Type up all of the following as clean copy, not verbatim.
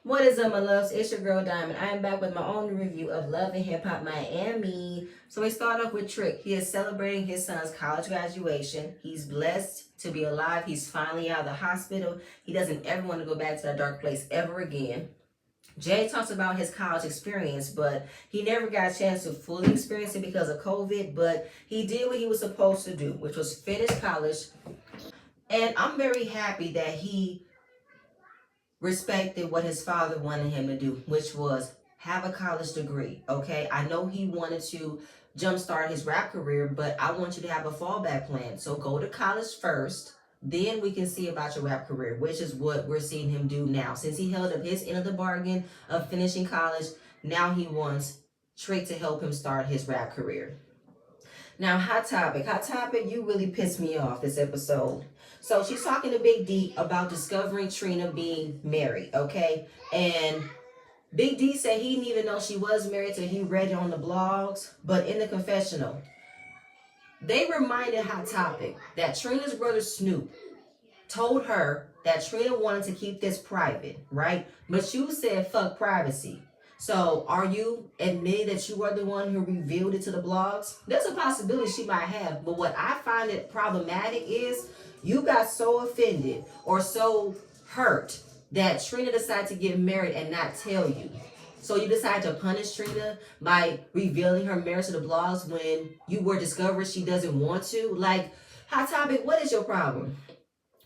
What is up, my loves? It's your girl Diamond. I am back with my own review of Love and Hip Hop Miami. So we start off with Trick. He is celebrating his son's college graduation. He's blessed to be alive. He's finally out of the hospital. He doesn't ever want to go back to that dark place ever again. Jay talks about his college experience, but he never got a chance to fully experience it because of COVID. But he did what he was supposed to do, which was finish college. And I'm very happy that he respected what his father wanted him to do, which was have a college degree. Okay, I know he wanted to jumpstart his rap career, but I want you to have a fallback plan. So go to college first, then we can see about your rap career, which is what we're seeing him do now. Since he held up his end of the bargain of finishing college, now he wants Trick to help him start his rap career. Now, Hot Topic. Hot Topic, you really pissed me off this episode. So she's talking to Big D about discovering Trina being married, okay? And Big D said he didn't even know she was married till he read it on the blogs. But in the confessional, they reminded Hot Topic that Trina's brother Snoop told her that Trina wanted to keep this private, right? But you said fuck privacy. So are you admitting that you are the one who revealed it to the blogs? There's a possibility she might have, but what I find it problematic is you got so offended or so hurt that Trina decided to get married and not tell you. So you decided to punish Trina by revealing her marriage to the blogs when you were discovered she doesn't want to? Like, Hot Topic, what is your problem?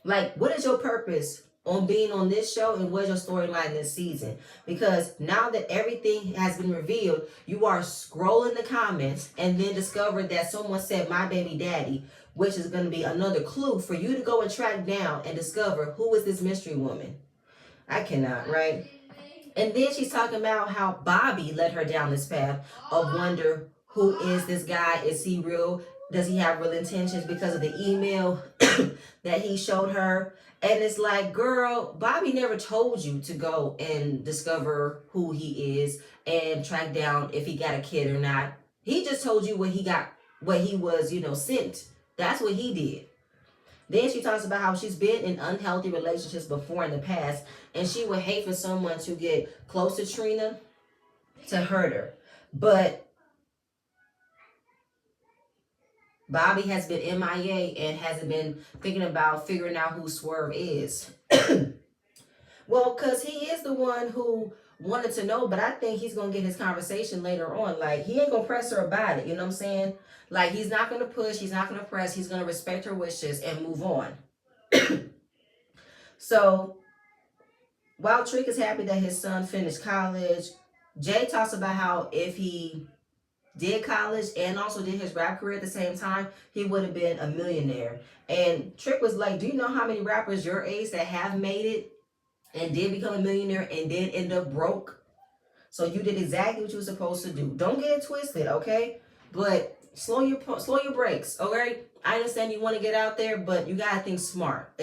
Like, what is your purpose on being on this show, and what's your storyline this season? Because now that everything has been revealed, you are scrolling the comments and then discover that someone said my baby daddy, which is going to be another clue for you to go and track down and discover who is this mystery woman. I cannot, right? And then she's talking about how Bobby led her down this path of wonder, who is this guy? Is he real? Does he have real intentions because of the email that he showed her? And it's like, girl, Bobby never told you to go and discover who he is and track down if he got a kid or not. He just told you what he got, what he was, sent. That's what he did. Then she talks about how she's been in unhealthy relationships before in the past, and she would hate for someone to get close to Trina to hurt her. But Bobby has been MIA and hasn't been thinking about figuring out who Swerve is. Well, because he is the one who wanted to know, but I think he's going to get his conversation later on. Like, he ain't going to press her about it, you know what I'm saying? Like, he's not going to push, he's not going to press, he's going to respect her wishes and move on. So, while Trick is happy that his son finished college, Jay talks about how if he did college and also did his rap career at the same time, he would have been a millionaire. And Trick was like, do you know how many rappers your age that have made it and did become a millionaire and then end up broke? So you did exactly what you were supposed to do. Don't get it twisted, okay? But slow your brakes, okay? I understand you want to get out there, but you gotta think smart.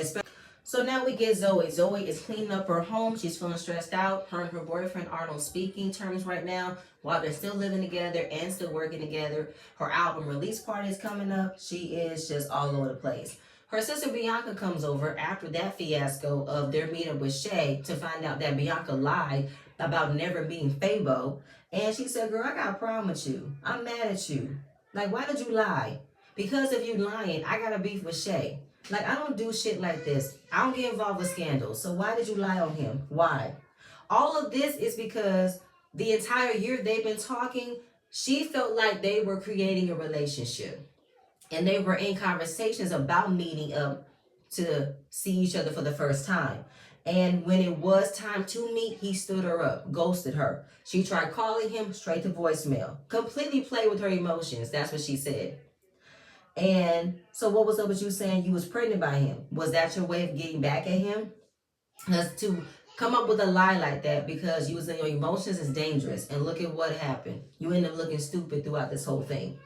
So now we get Zoe. Zoe is cleaning up her home. She's feeling stressed out. Her and her boyfriend aren't on speaking terms right now while they're still living together and still working together. Her album release party is coming up. She is just all over the place. Her sister Bianca comes over after that fiasco of their meetup with Shay to find out that Bianca lied about never meeting Fabo. And she said, girl, I got a problem with you. I'm mad at you. Like, why did you lie? Because of you lying, I got a beef with Shay. Like, I don't do shit like this. I don't get involved with scandals. So why did you lie on him? Why? All of this is because the entire year they've been talking, she felt like they were creating a relationship. And they were in conversations about meeting up to see each other for the first time. And when it was time to meet, he stood her up, ghosted her. She tried calling him straight to voicemail. Completely played with her emotions. That's what she said. And so what was up with you saying you was pregnant by him? Was that your way of getting back at him? Because to come up with a lie like that because you was in your emotions is dangerous. And look at what happened. You end up looking stupid throughout this whole thing.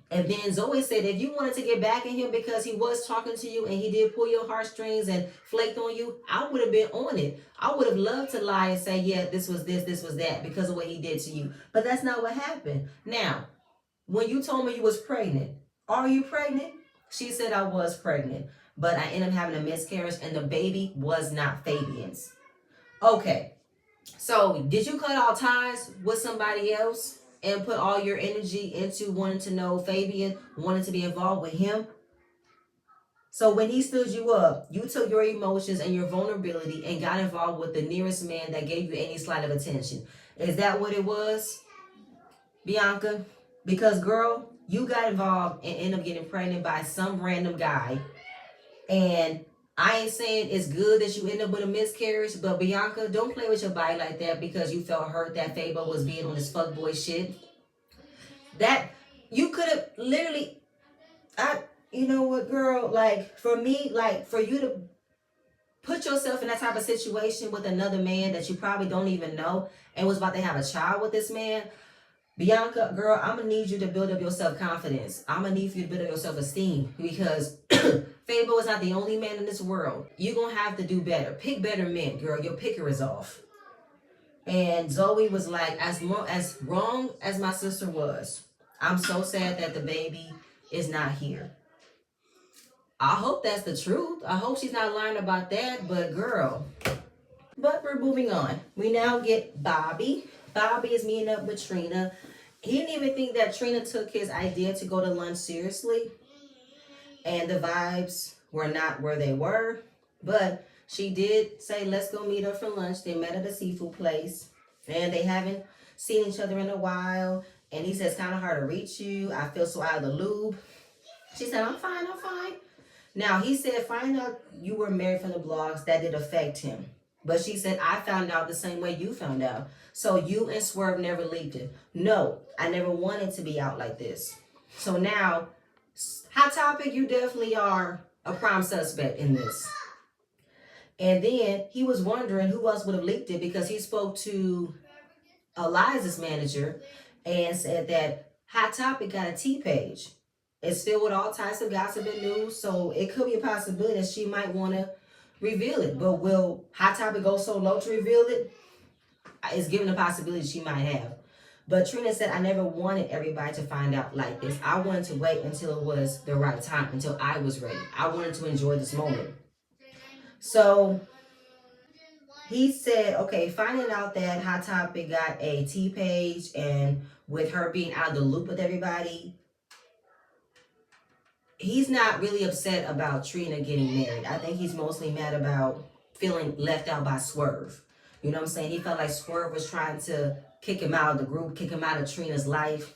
And then Zoe said if you wanted to get back at him because he was talking to you and he did pull your heartstrings and flaked on you, I would have been on it. I would have loved to lie and say, yeah, this was this, this was that because of what he did to you. But that's not what happened. Now, when you told me you was pregnant, are you pregnant? She said I was pregnant, but I ended up having a miscarriage and the baby was not Fabian's. Okay, So did you cut all ties with somebody else and put all your energy into wanting to know Fabian, wanting to be involved with him? So when he stood you up, you took your emotions and your vulnerability and got involved with the nearest man that gave you any slight of attention. Is that what it was, Bianca? Because girl, you got involved and ended up getting pregnant by some random guy. And I ain't saying it's good that you end up with a miscarriage, but Bianca, don't play with your body like that because you felt hurt that Fabo was being on this fuckboy shit. That you could have literally, you know what, girl? Like for me, like for you to put yourself in that type of situation with another man that you probably don't even know and was about to have a child with this man. Bianca, girl, I'm gonna need you to build up your self-confidence. I'm gonna need for you to build up your self-esteem because Fabo is not the only man in this world. You're gonna have to do better. Pick better men, girl. Your picker is off. And Zoe was like, as wrong as my sister was, I'm so sad that the baby is not here. I hope that's the truth. I hope she's not lying about that, but girl. But we're moving on. We now get Bobby. Bobby is meeting up with Trina. He didn't even think that Trina took his idea to go to lunch seriously. And the vibes were not where they were. But she did say, let's go meet her for lunch. They met at a seafood place. And they haven't seen each other in a while. And he says, kind of hard to reach you. I feel so out of the loop. She said, I'm fine. Now, he said, find out you were married from the blogs. That did affect him. But she said, I found out the same way you found out. So you and Swerve never leaked it. No, I never wanted to be out like this. So now, Hot Topic, you definitely are a prime suspect in this. And then he was wondering who else would have leaked it because he spoke to Eliza's manager and said that Hot Topic got a T page. It's filled with all types of gossip and news, so it could be a possibility that she might want to reveal it. But will Hot Topic go so low to reveal it? It's given a possibility she might have. But Trina said, I never wanted everybody to find out like this. I wanted to wait until it was the right time, until I was ready. I wanted to enjoy this moment. So he said, okay, finding out that Hot Topic got a T page and with her being out of the loop with everybody, he's not really upset about Trina getting married. I think he's mostly mad about feeling left out by Swerve. You know what I'm saying? He felt like Swerve was trying to kick him out of the group, kick him out of Trina's life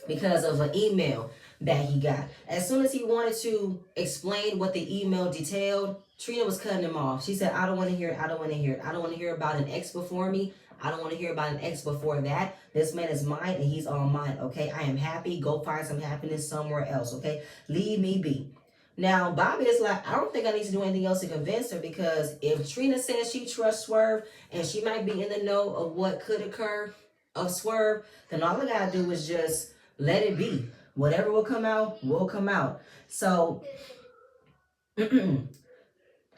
because of an email that he got. As soon as he wanted to explain what the email detailed, Trina was cutting him off. She said, I don't want to hear it. I don't want to hear it. I don't want to hear about an ex before me. I don't want to hear about an ex before that. This man is mine and he's all mine, okay? I am happy. Go find some happiness somewhere else, okay? Leave me be. Now, Bobby is like, I don't think I need to do anything else to convince her because if Trina says she trusts Swerve and she might be in the know of what could occur of Swerve, then all I gotta do is just let it be. Whatever will come out, will come out. So,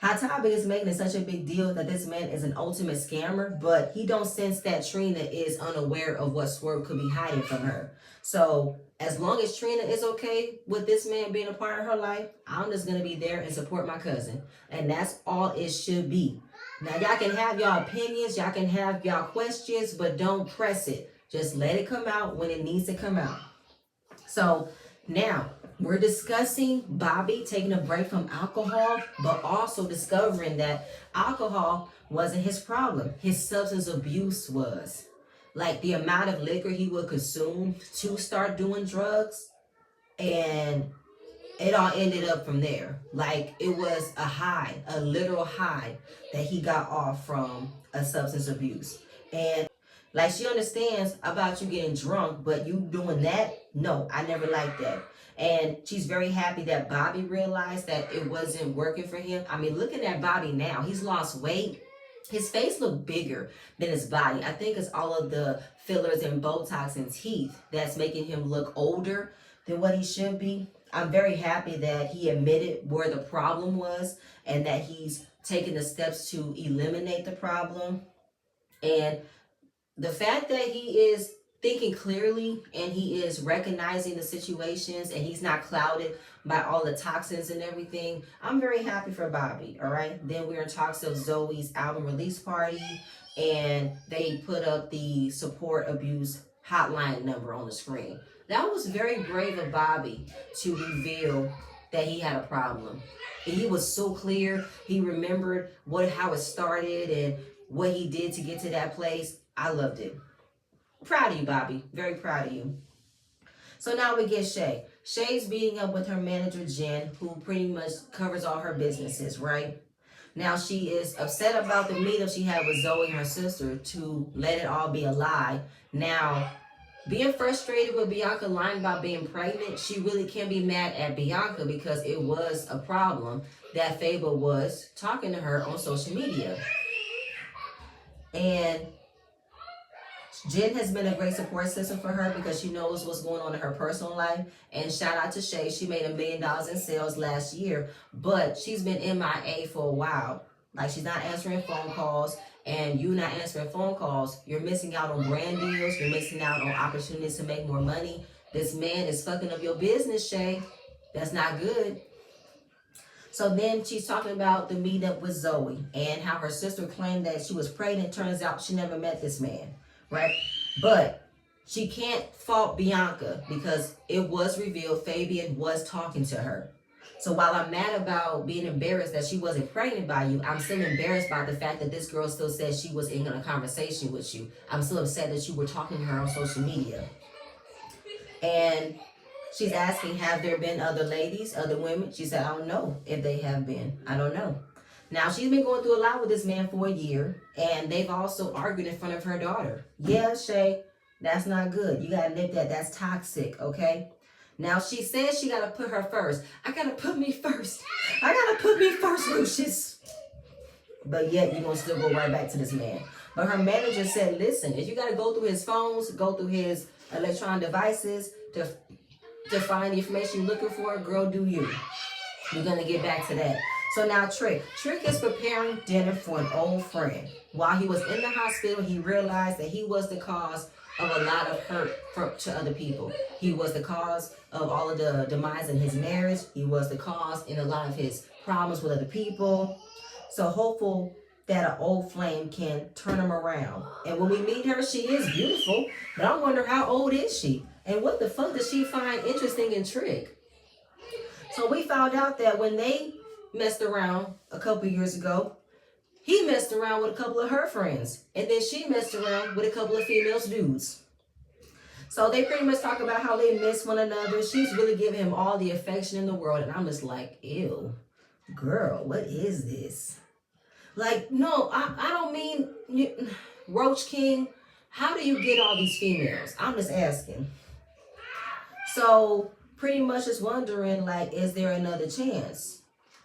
Hot Topic is making it such a big deal that this man is an ultimate scammer, but he don't sense that Trina is unaware of what Swerve could be hiding from her. So as long as Trina is okay with this man being a part of her life, I'm just going to be there and support my cousin. And that's all it should be. Now, y'all can have y'all opinions, y'all can have y'all questions, but don't press it. Just let it come out when it needs to come out. So now, we're discussing Bobby taking a break from alcohol, but also discovering that alcohol wasn't his problem. His substance abuse was. Like the amount of liquor he would consume to start doing drugs, and it all ended up from there. Like it was a high, a literal high that he got off from a substance abuse. And like she understands about you getting drunk, but you doing that, no, I never liked that. And she's very happy that Bobby realized that it wasn't working for him. I mean, looking at Bobby now, he's lost weight. His face looked bigger than his body. I think it's all of the fillers and Botox and teeth that's making him look older than what he should be. I'm very happy that he admitted where the problem was and that he's taking the steps to eliminate the problem. And the fact that he is thinking clearly and he is recognizing the situations and he's not clouded by all the toxins and everything, I'm very happy for Bobby, all right? Then we're in talks of Zoe's album release party and they put up the support abuse hotline number on the screen. That was very brave of Bobby to reveal that he had a problem. And he was so clear. He remembered how it started and what he did to get to that place. I loved it. Proud of you, Bobby. Very proud of you. So now we get Shay. Shay's beating up with her manager, Jen, who pretty much covers all her businesses, right? Now she is upset about the meetup she had with Zoe, her sister, to let it all be a lie. Now, being frustrated with Bianca lying about being pregnant, she really can't be mad at Bianca because it was a problem that Fable was talking to her on social media. And Jen has been a great support system for her because she knows what's going on in her personal life. And shout out to Shay. She made $1 million in sales last year, but she's been MIA for a while. Like, she's not answering phone calls, and you not answering phone calls, you're missing out on brand deals. You're missing out on opportunities to make more money. This man is fucking up your business, Shay. That's not good. So then she's talking about the meetup with Zoe and how her sister claimed that she was pregnant. Turns out she never met this man. Right? But she can't fault Bianca because it was revealed Fabian was talking to her. So while I'm mad about being embarrassed that she wasn't pregnant by you, I'm still embarrassed by the fact that this girl still said she was in a conversation with you. I'm still upset that you were talking to her on social media. And she's asking, have there been other ladies, other women? She said, I don't know if they have been. I don't know. Now, she's been going through a lot with this man for a year, and they've also argued in front of her daughter. Yeah, Shay, that's not good. You got to admit that. That's toxic, okay? Now, she says she got to put her first. I got to put me first. I got to put me first, Lucius. But yet, you're going to still go right back to this man. But her manager said, listen, if you got to go through his phones, go through his electronic devices to find the information you're looking for, girl, do you. We're going to get back to that. So now Trick is preparing dinner for an old friend. While he was in the hospital, he realized that he was the cause of a lot of hurt to other people. He was the cause of all of the demise in his marriage. He was the cause in a lot of his problems with other people. So hopeful that an old flame can turn him around. And when we meet her, she is beautiful. But I wonder, how old is she? And what the fuck does she find interesting in Trick? So we found out that when they messed around a couple years ago, he messed around with a couple of her friends, and then she messed around with a couple of female dudes. So they pretty much talk about how they miss one another. She's really giving him all the affection in the world, and I'm just like, ew, girl, what is this? Like, no, I don't mean Roach King. How do you get all these females? I'm just asking. So pretty much just wondering, like, is there another chance?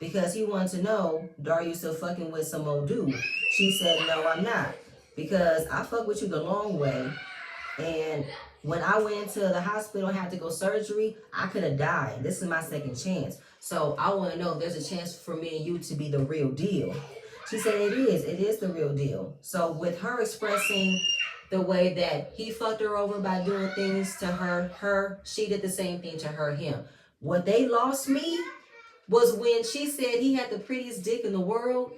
Because he wanted to know, are you still fucking with some old dude? She said, no, I'm not. Because I fuck with you the long way. And when I went into the hospital and had to go surgery, I could have died. This is my second chance. So I want to know if there's a chance for me and you to be the real deal. She said, it is the real deal. So with her expressing the way that he fucked her over by doing things to her, she did the same thing to him. What they lost me was when she said he had the prettiest dick in the world.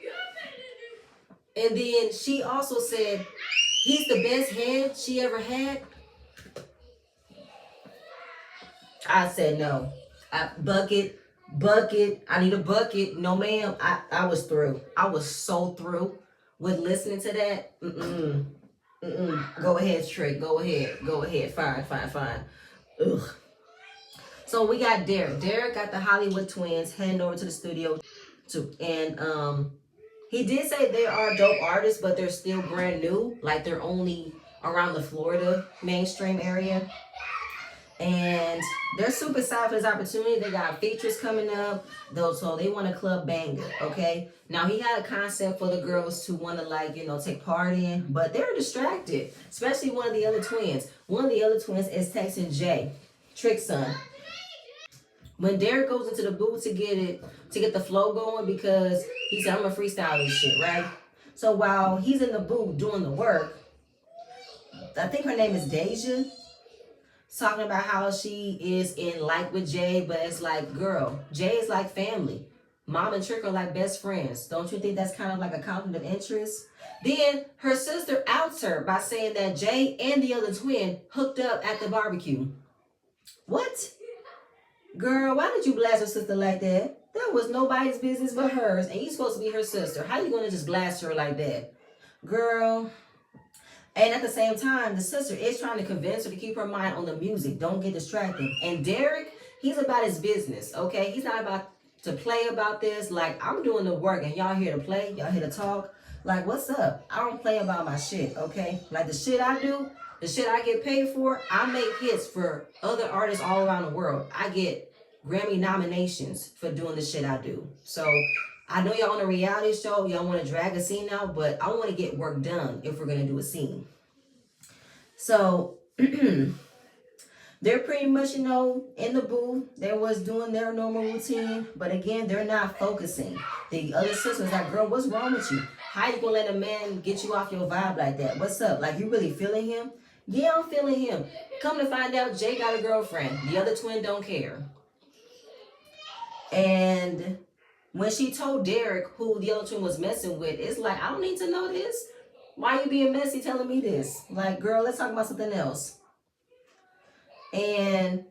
And then she also said he's the best head she ever had. I said no. Bucket. I need a bucket. No, ma'am. I was through. I was so through with listening to that. Go ahead, Trick. Go ahead. Fine. Ugh. So we got Derek. Derek got the Hollywood twins heading over to the studio too. And he did say they are dope artists, but they're still brand new. Like, they're only around the Florida mainstream area. And they're super excited for this opportunity. They got features coming up, though, so they want a club banger, okay? Now, he had a concept for the girls to want to, like, take part in, but they're distracted, especially one of the other twins. One of the other twins is texting Jay, Trick's son. When Derek goes into the booth to get the flow going, because he said, I'm gonna freestyle this shit, right? So while he's in the booth doing the work, I think her name is Deja, talking about how she is in like with Jay, but it's like, girl, Jay is like family. Mom and Trick are like best friends. Don't you think that's kind of like a conflict of interest? Then her sister outs her by saying that Jay and the other twin hooked up at the barbecue. What? Girl, why did you blast her sister like that? That was nobody's business but hers, and you supposed to be her sister. How you gonna just blast her like that? Girl. And at the same time, the sister is trying to convince her to keep her mind on the music. Don't get distracted. And Derek, he's about his business, okay? He's not about to play about this. Like, I'm doing the work and y'all here to play. Y'all here to talk. Like, what's up? I don't play about my shit, okay? Like, the shit I do, the shit I get paid for, I make hits for other artists all around the world. I get Grammy nominations for doing the shit I do. So, I know y'all on a reality show, y'all want to drag a scene out, but I want to get work done if we're going to do a scene. So, they're pretty much, in the booth. They was doing their normal routine, but again, they're not focusing. The other sister's like, girl, what's wrong with you? How you gonna let a man get you off your vibe like that? What's up? Like, you really feeling him? Yeah, I'm feeling him. Come to find out, Jay got a girlfriend. The other twin don't care. And when she told Derek who the other twin was messing with, it's like, I don't need to know this. Why you being messy telling me this? Like, girl, let's talk about something else. And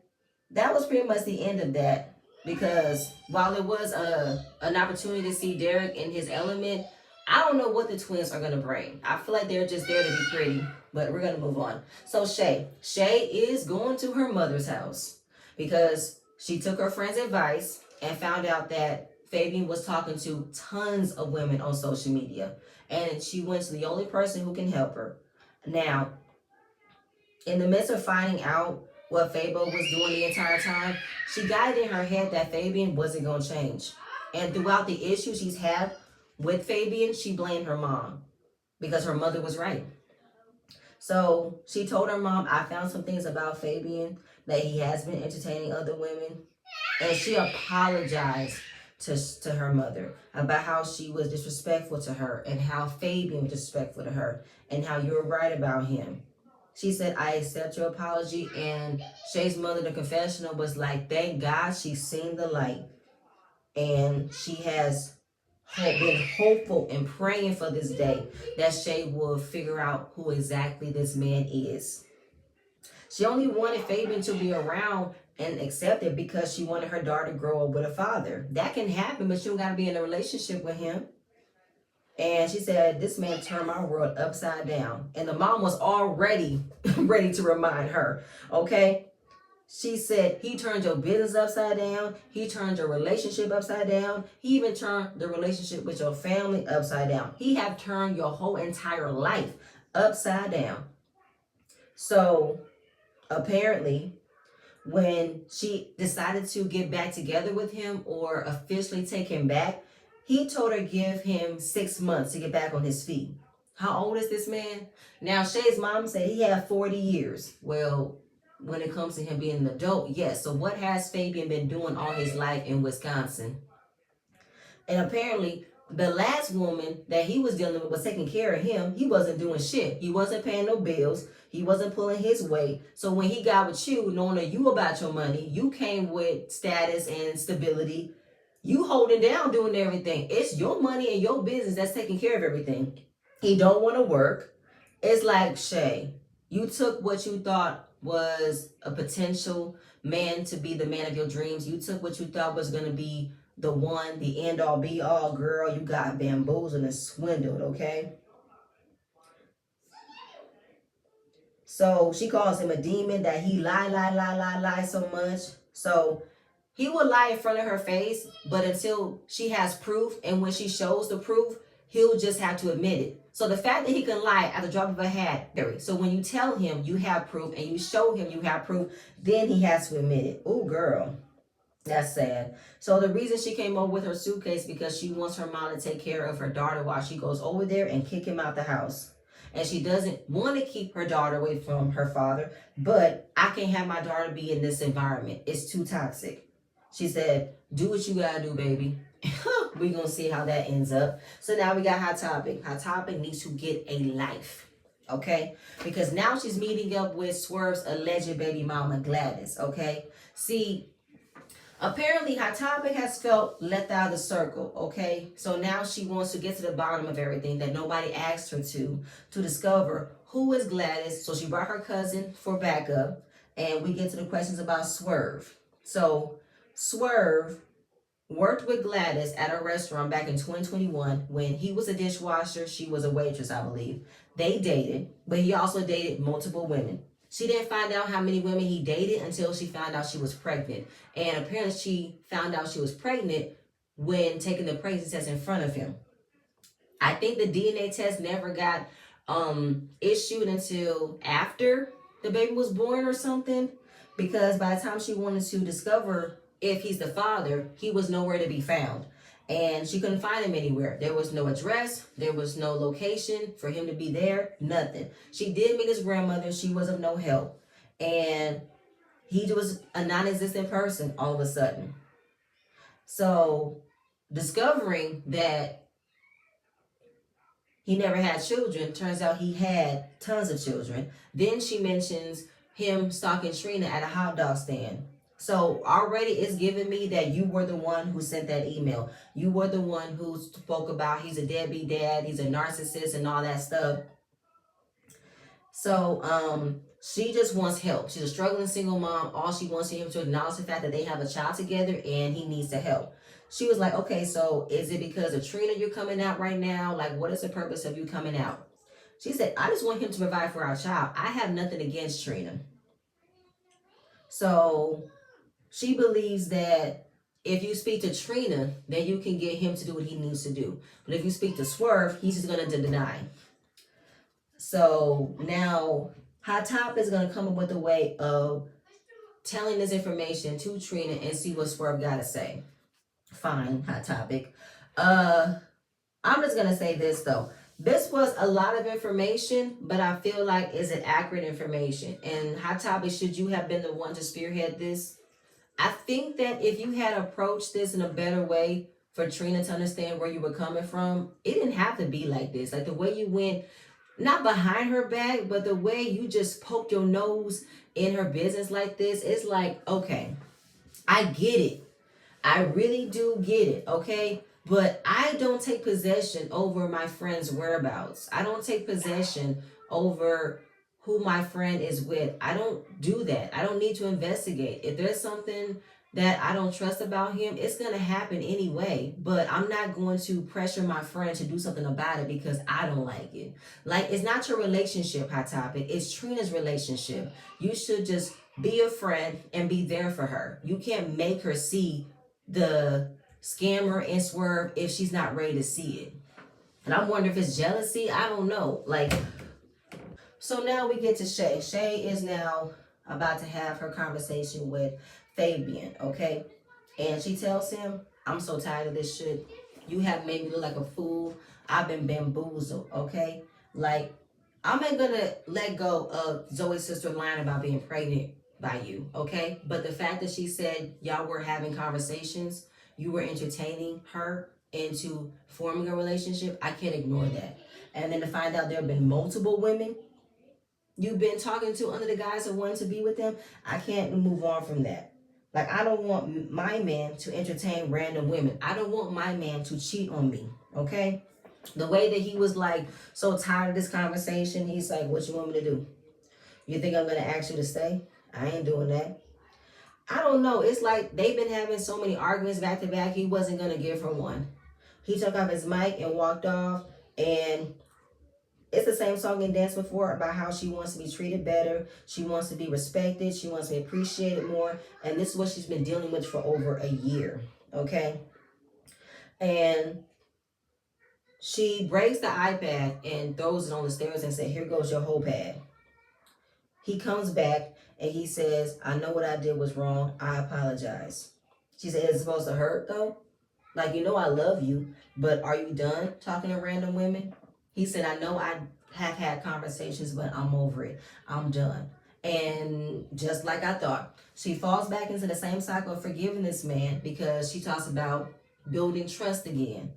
that was pretty much the end of that. Because while it was an opportunity to see Derek in his element, I don't know what the twins are going to bring. I feel like they're just there to be pretty. But we're going to move on. So Shay is going to her mother's house because she took her friend's advice and found out that Fabian was talking to tons of women on social media. And she went to the only person who can help her. Now, in the midst of finding out what Fabo was doing the entire time, she got it in her head that Fabian wasn't going to change. And throughout the issues she's had with Fabian, she blamed her mom because her mother was right. So she told her mom, I found some things about Fabian, that he has been entertaining other women. And she apologized to her mother about how she was disrespectful to her and how Fabian was disrespectful to her and how you were right about him. She said, I accept your apology. And Shay's mother, the confessional, was like, thank God she's seen the light. And she has been hopeful and praying for this day that Shay will figure out who exactly this man is. She only wanted Fabian to be around and accept it because she wanted her daughter to grow up with a father. That can happen, but you don't got to be in a relationship with him. And she said, this man turned my world upside down. And the mom was already ready to remind her, okay? She said, he turned your business upside down. He turned your relationship upside down. He even turned the relationship with your family upside down. He have turned your whole entire life upside down. So apparently, when she decided to get back together with him or officially take him back, he told her give him 6 months to get back on his feet. How old is this man? Now, Shay's mom said he had 40 years. Well, when it comes to him being an adult, yes. So what has Fabian been doing all his life in Wisconsin? And apparently, the last woman that he was dealing with was taking care of him. He wasn't doing shit. He wasn't paying no bills. He wasn't pulling his weight. So when he got with you, knowing that you about your money, you came with status and stability. You holding down, doing everything. It's your money and your business that's taking care of everything. He don't want to work. It's like, Shay, you took what you thought was a potential man to be the man of your dreams. You took what you thought was going to be the one, the end all be all. Girl, you got bamboozled and swindled, okay? So she calls him a demon, that he lie so much. So he will lie in front of her face, but until she has proof, and when she shows the proof, he'll just have to admit it. So the fact that he can lie at the drop of a hat, so when you tell him you have proof and you show him you have proof, then he has to admit it. Oh, girl, that's sad. So the reason she came over with her suitcase because she wants her mom to take care of her daughter while she goes over there and kick him out the house. And she doesn't want to keep her daughter away from her father, but I can't have my daughter be in this environment. It's too toxic. She said, do what you gotta do, baby. We're gonna see how that ends up. So now we got Hot Topic. Hot Topic needs to get a life, okay? Because now she's meeting up with Swerve's alleged baby mama, Gladys, okay? See, Apparently, Hot Topic has felt left out of the circle, okay? So now she wants to get to the bottom of everything that nobody asked her to discover who is Gladys. So she brought her cousin for backup, and we get to the questions about Swerve. So, Swerve worked with Gladys at a restaurant back in 2021 when he was a dishwasher, she was a waitress, I believe. They dated, but he also dated multiple women. She didn't find out how many women he dated until she found out she was pregnant. And apparently, she found out she was pregnant when taking the pregnancy test in front of him. I think the DNA test never got issued until after the baby was born or something, because by the time she wanted to discover if he's the father, he was nowhere to be found. And she couldn't find him anywhere. There was no address, there was no location for him to be there, nothing. She did meet his grandmother, she was of no help. And he was a non existent person all of a sudden. So, discovering that he never had children, turns out he had tons of children. Then she mentions him stalking Trina at a hot dog stand. So already it's giving me that you were the one who sent that email. You were the one who spoke about he's a deadbeat dad, he's a narcissist, and all that stuff. So she just wants help. She's a struggling single mom. All she wants him to acknowledge the fact that they have a child together and he needs the help. She was like, okay, so is it because of Trina you're coming out right now? Like, what is the purpose of you coming out? She said, I just want him to provide for our child. I have nothing against Trina. So she believes that if you speak to Trina, then you can get him to do what he needs to do. But if you speak to Swerve, he's just going to deny. So now Hot Top is going to come up with a way of telling this information to Trina and see what Swerve got to say. Fine, Hot Topic. I'm just going to say this though. This was a lot of information, but I feel like is it accurate information? And Hot Topic, should you have been the one to spearhead this? I think that if you had approached this in a better way for Trina to understand where you were coming from, it didn't have to be like this. Like the way you went, not behind her back, but the way you just poked your nose in her business like this, it's like, okay, I get it. I really do get it, okay? But I don't take possession over my friend's whereabouts. I don't take possession over who my friend is with. I don't do that. I don't need to investigate. If there's something that I don't trust about him, it's going to happen anyway. But I'm not going to pressure my friend to do something about it because I don't like it. Like, it's not your relationship, Hot Topic. It's Trina's relationship. You should just be a friend and be there for her. You can't make her see the scammer and Swerve if she's not ready to see it. And I wonder if it's jealousy. I don't know. Like, so now we get to Shay. Shay is now about to have her conversation with Fabian, okay? And she tells him, I'm so tired of this shit. You have made me look like a fool. I've been bamboozled, okay? Like, I'm not gonna let go of Zoe's sister lying about being pregnant by you, okay? But the fact that she said y'all were having conversations, you were entertaining her into forming a relationship, I can't ignore that. And then to find out there have been multiple women you've been talking to under the guise of wanting to be with them, I can't move on from that. Like, I don't want my man to entertain random women. I don't want my man to cheat on me, okay? The way that he was like so tired of this conversation, he's like, what you want me to do? You think I'm going to ask you to stay? I ain't doing that. I don't know. It's like they've been having so many arguments back to back, he wasn't going to give her one. He took off his mic and walked off, and it's the same song and dance before about how she wants to be treated better. She wants to be respected. She wants to be appreciated more. And this is what she's been dealing with for over a year. Okay. And she breaks the iPad and throws it on the stairs and says, here goes your whole pad. He comes back and he says, I know what I did was wrong. I apologize. She said, is it supposed to hurt though? Like, you know I love you, but are you done talking to random women? He said, I know I have had conversations, but I'm over it. I'm done. And just like I thought, she falls back into the same cycle of forgiving this man because she talks about building trust again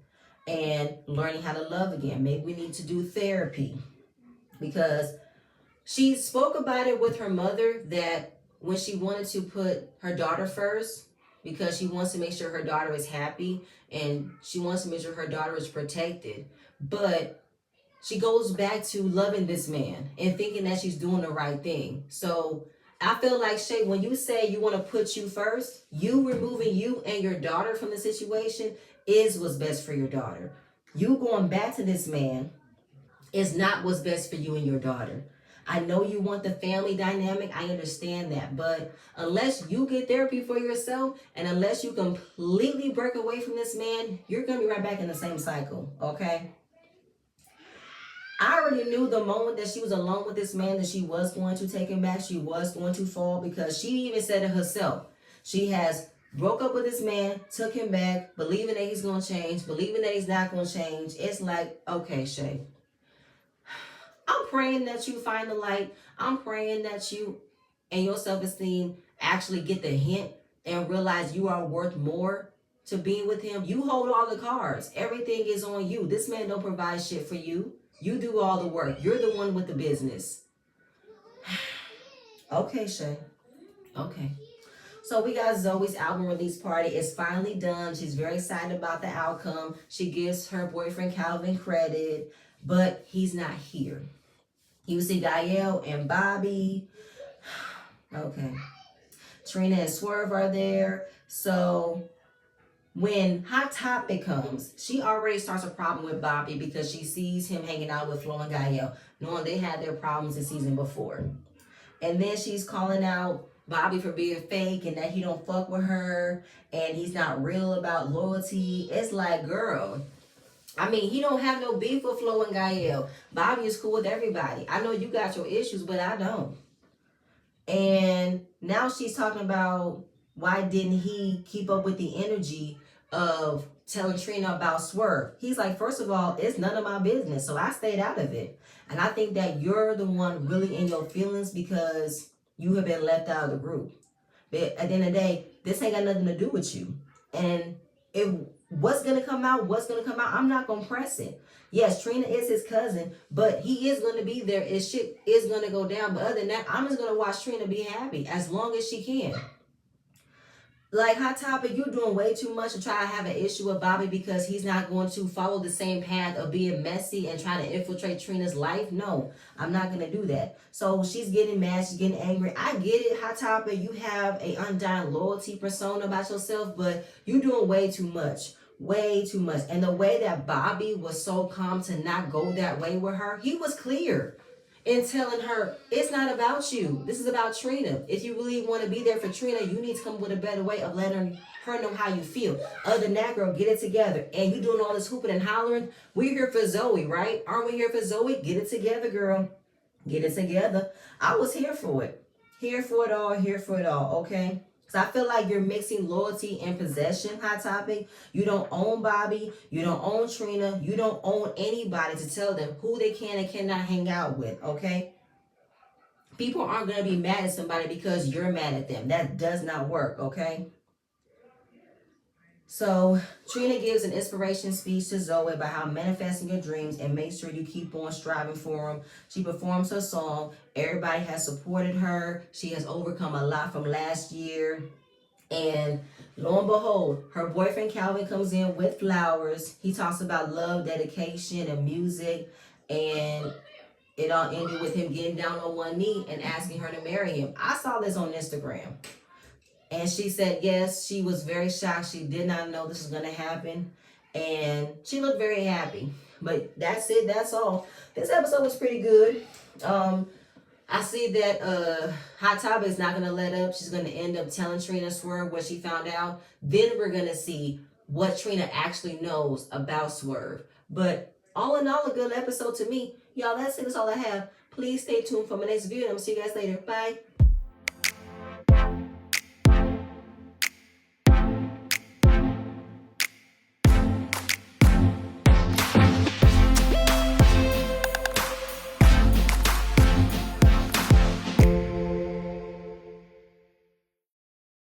and learning how to love again. Maybe we need to do therapy because she spoke about it with her mother that when she wanted to put her daughter first, because she wants to make sure her daughter is happy and she wants to make sure her daughter is protected. But she goes back to loving this man and thinking that she's doing the right thing. So I feel like, Shay, when you say you want to put you first, you removing you and your daughter from the situation is what's best for your daughter. You going back to this man is not what's best for you and your daughter. I know you want the family dynamic. I understand that. But unless you get therapy for yourself and unless you completely break away from this man, you're going to be right back in the same cycle. Okay? I already knew the moment that she was alone with this man that she was going to take him back. She was going to fall, because she even said it herself. She has broke up with this man, took him back, believing that he's going to change, believing that he's not going to change. It's like, okay, Shay, I'm praying that you find the light. I'm praying that you and your self-esteem actually get the hint and realize you are worth more to being with him. You hold all the cards. Everything is on you. This man don't provide shit for you. You do all the work. You're the one with the business. Okay, Shay. Okay. So we got Zoe's album release party. It's finally done. She's very excited about the outcome. She gives her boyfriend Calvin credit, but he's not here. You see Gael and Bobby. Okay. Trina and Swerve are there. So when Hot Topic comes, she already starts a problem with Bobby because she sees him hanging out with Flo and Gael, knowing they had their problems the season before. And then she's calling out Bobby for being fake and that he don't fuck with her and he's not real about loyalty. It's like, girl, I mean, he don't have no beef with Flo and Gael. Bobby is cool with everybody. I know you got your issues, but I don't. And now she's talking about why didn't he keep up with the energy of telling Trina about Swerve. He's like, first of all, it's none of my business, so I stayed out of it. And I think that you're the one really in your feelings because you have been left out of the group. But at the end of the day, this ain't got nothing to do with you. And if what's going to come out, I'm not going to press it. Yes, Trina is his cousin, but he is going to be there if shit is going to go down. But other than that, I'm just going to watch Trina be happy as long as she can. Like, Hot Topic, you're doing way too much to try to have an issue with Bobby because he's not going to follow the same path of being messy and trying to infiltrate Trina's life. No, I'm not going to do that. So she's getting mad. She's getting angry. I get it, Hot Topic. You have a undying loyalty persona about yourself, but you're doing way too much. Way too much. And the way that Bobby was so calm to not go that way with her, he was clear in telling her, it's not about you. This is about Trina. If you really want to be there for Trina, you need to come with a better way of letting her know how you feel. Other than that, girl, get it together. And you doing all this hooping and hollering. We're here for Zoe, right? Aren't we here for Zoe? Get it together, girl. Get it together. I was here for it. Here for it all. Here for it all. Okay? Because I feel like you're mixing loyalty and possession, Hot Topic. You don't own Bobby. You don't own Trina. You don't own anybody to tell them who they can and cannot hang out with, okay? People aren't going to be mad at somebody because you're mad at them. That does not work, okay? So Trina gives an inspiration speech to Zoe about how manifesting your dreams and make sure you keep on striving for them. She performs her song. Everybody has supported her. She has overcome a lot from last year. And lo and behold, her boyfriend Calvin comes in with flowers. He talks about love, dedication, and music. And it all ended with him getting down on one knee and asking her to marry him. I saw this on Instagram. And she said yes. She was very shocked. She did not know this was going to happen. And she looked very happy. But that's it. That's all. This episode was pretty good. I see that Hot Topic is not going to let up. She's going to end up telling Trina Swerve what she found out. Then we're going to see what Trina actually knows about Swerve. But all in all, a good episode to me. Y'all, that's it. That's all I have. Please stay tuned for my next video. I'm going to see you guys later. Bye.